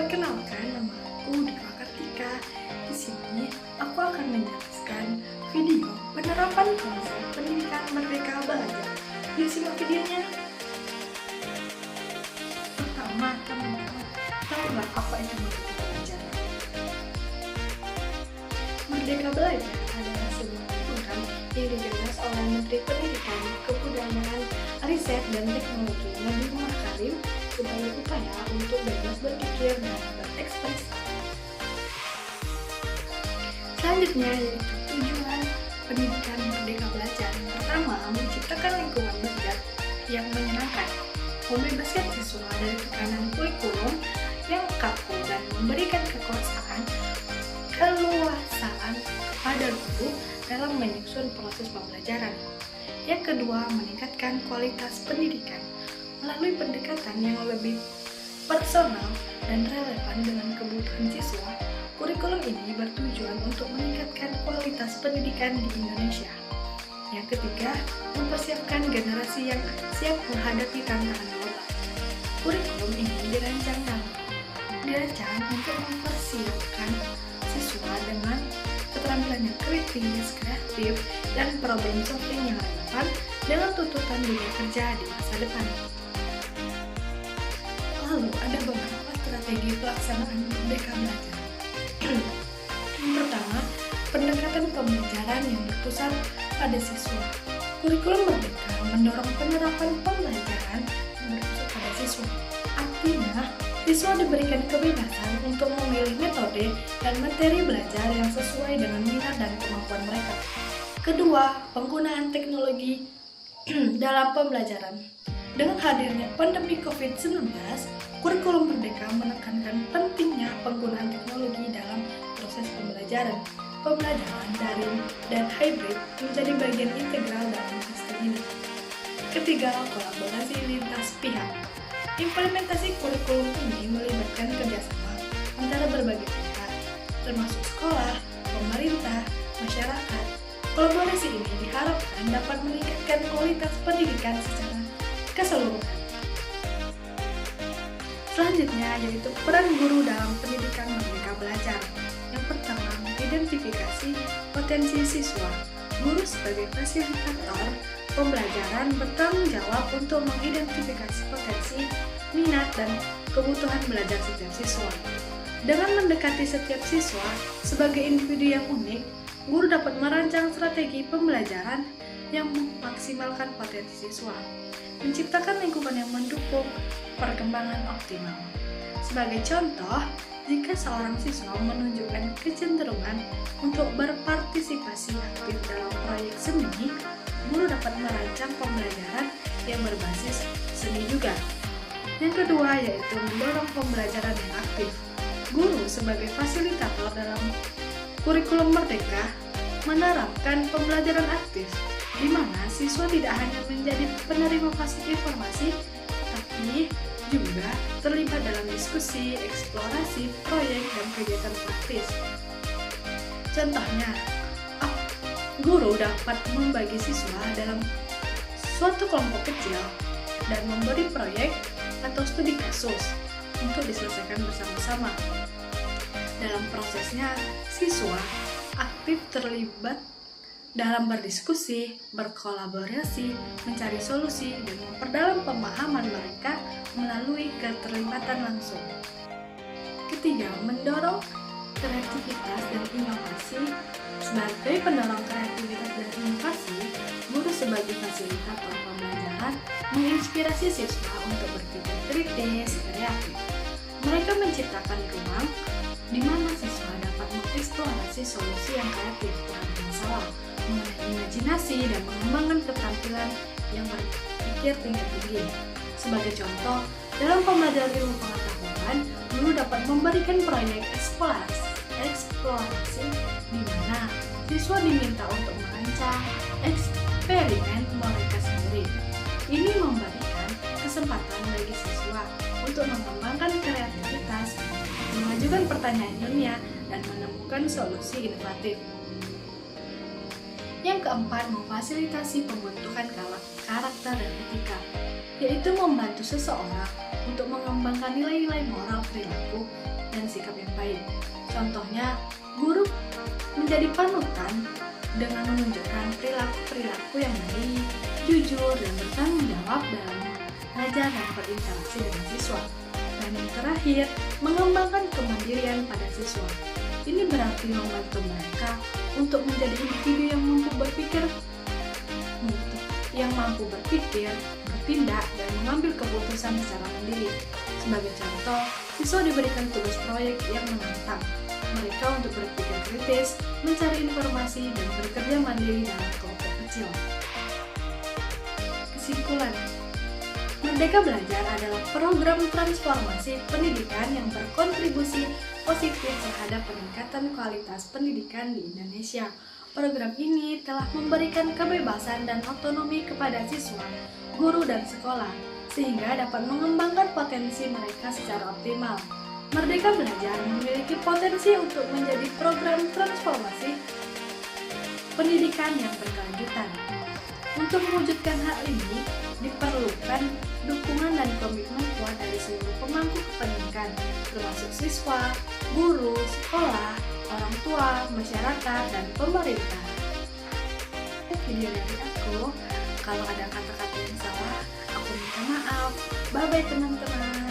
Perkenalkan, nama aku Diva Kartika. Di sini aku akan menjelaskan video penerapan konsep pendidikan merdeka belajar. Yuk simak videonya. Pertama, teman-teman, tahu nggak apa itu merdeka belajar? Merdeka belajar adalah sebuah program yang digagas oleh Menteri Pendidikan, Kebudayaan, Riset dan Teknologi Nadiem Makarim sebagai upaya untuk bebas berpikir dan berekspresi. Selanjutnya yaitu tujuan pendidikan merdeka belajar. Pertama, menciptakan lingkungan belajar yang menyenangkan, membebaskan siswa dari tekanan kurikulum yang kaku dan memberikan kekuasaan kepada guru dalam menyusun proses pembelajaran. Yang kedua, meningkatkan kualitas pendidikan melalui pendekatan yang lebih personal dan relevan dengan kebutuhan siswa. Kurikulum ini bertujuan untuk meningkatkan kualitas pendidikan di Indonesia. Yang ketiga, mempersiapkan generasi yang siap menghadapi tantangan global. Kurikulum ini dirancang untuk mempersiapkan siswa dengan keterampilan yang kritis, kreatif, dan problem solving yang relevan dengan tuntutan dunia kerja di masa depan. Lalu ada beberapa strategi pelaksanaan merdeka belajar. Yang pertama, pendekatan pembelajaran yang berpusat pada siswa. Kurikulum merdeka mendorong penerapan pembelajaran yang berpusat pada siswa. Artinya, siswa diberikan kebebasan untuk memilih metode dan materi belajar yang sesuai dengan minat dan kemampuan mereka. Kedua, penggunaan teknologi dalam pembelajaran. Dengan hadirnya pandemi COVID-19, kurikulum merdeka menekankan pentingnya penggunaan teknologi dalam proses pembelajaran. Pembelajaran daring dan hybrid menjadi bagian integral dalam sistem ini. Ketiga, kolaborasi lintas pihak. Implementasi kurikulum ini melibatkan kerjasama antara berbagai pihak, termasuk sekolah, pemerintah, masyarakat. Kolaborasi ini diharapkan dapat meningkatkan kualitas pendidikan secara keseluruhan. Selanjutnya yaitu peran guru dalam pendidikan merdeka belajar. Yang pertama, mengidentifikasi potensi siswa. Guru sebagai fasilitator pembelajaran bertanggung jawab untuk mengidentifikasi potensi, minat, dan kebutuhan belajar setiap siswa. Dengan mendekati setiap siswa sebagai individu yang unik, guru dapat merancang strategi pembelajaran yang memaksimalkan potensi siswa, menciptakan lingkungan yang mendukung perkembangan optimal. Sebagai contoh, jika seorang siswa menunjukkan kecenderungan untuk berpartisipasi aktif dalam proyek seni, guru dapat merancang pembelajaran yang berbasis seni juga. Yang kedua yaitu mendorong pembelajaran yang aktif. Guru sebagai fasilitator dalam kurikulum merdeka menerapkan pembelajaran aktif, di mana siswa tidak hanya menjadi penerima informasi, tapi juga terlibat dalam diskusi, eksplorasi, proyek, dan kegiatan praktis. Contohnya, guru dapat membagi siswa dalam suatu kelompok kecil dan memberi proyek atau studi kasus untuk diselesaikan bersama-sama. Dalam prosesnya, siswa aktif terlibat dalam berdiskusi, berkolaborasi, mencari solusi, dan memperdalam pemahaman mereka melalui keterlibatan langsung. Ketiga, mendorong kreativitas dan inovasi. Sebagai pendorong kreativitas dan inovasi, guru sebagai fasilitator pembelajaran menginspirasi siswa untuk berpikir kritis, kreatif. Mereka menciptakan ruang di mana siswa dapat mengeksplorasi solusi yang kreatif terhadap masalah, imajinasi, dan mengembangkan keterampilan yang berpikir tingkat tinggi. Sebagai contoh, dalam pembelajaran ilmu pengetahuan, guru dapat memberikan proyek eksplorasi di mana siswa diminta untuk merancang eksperimen mereka sendiri. Ini memberikan kesempatan bagi siswa untuk mengembangkan kreativitas, mengajukan pertanyaan ilmiah, dan menemukan solusi inovatif. Yang keempat, memfasilitasi pembentukan karakter dan etika, yaitu membantu seseorang untuk mengembangkan nilai-nilai moral perilaku Contohnya, guru menjadi panutan dengan menunjukkan perilaku-perilaku yang baik, jujur, dan bertanggung jawab dalam mengajar dan berinteraksi dengan siswa. Dan yang terakhir, mengembangkan kemandirian pada siswa. Ini berarti membantu mereka untuk menjadi individu yang mampu berpikir, bertindak, dan mengambil keputusan secara mandiri. Sebagai contoh, siswa diberikan tugas proyek yang menantang mereka untuk berpikir kritis, mencari informasi, dan bekerja mandiri dalam kelompok kecil. Kesimpulan, Merdeka Belajar adalah program transformasi pendidikan yang berkontribusi positif terhadap peningkatan kualitas pendidikan di Indonesia. Program ini telah memberikan kebebasan dan otonomi kepada siswa, guru, dan sekolah, sehingga dapat mengembangkan potensi mereka secara optimal. Merdeka Belajar memiliki potensi untuk menjadi program transformasi pendidikan yang berkelanjutan. Untuk mewujudkan hal ini, diperlukan dukungan dan komitmen kuat dari seluruh pemangku kependidikan, termasuk siswa, guru, sekolah, orang tua, masyarakat, dan pemerintah. Video dari aku, kalau ada kata-kata yang salah, aku minta maaf. Bye-bye teman-teman.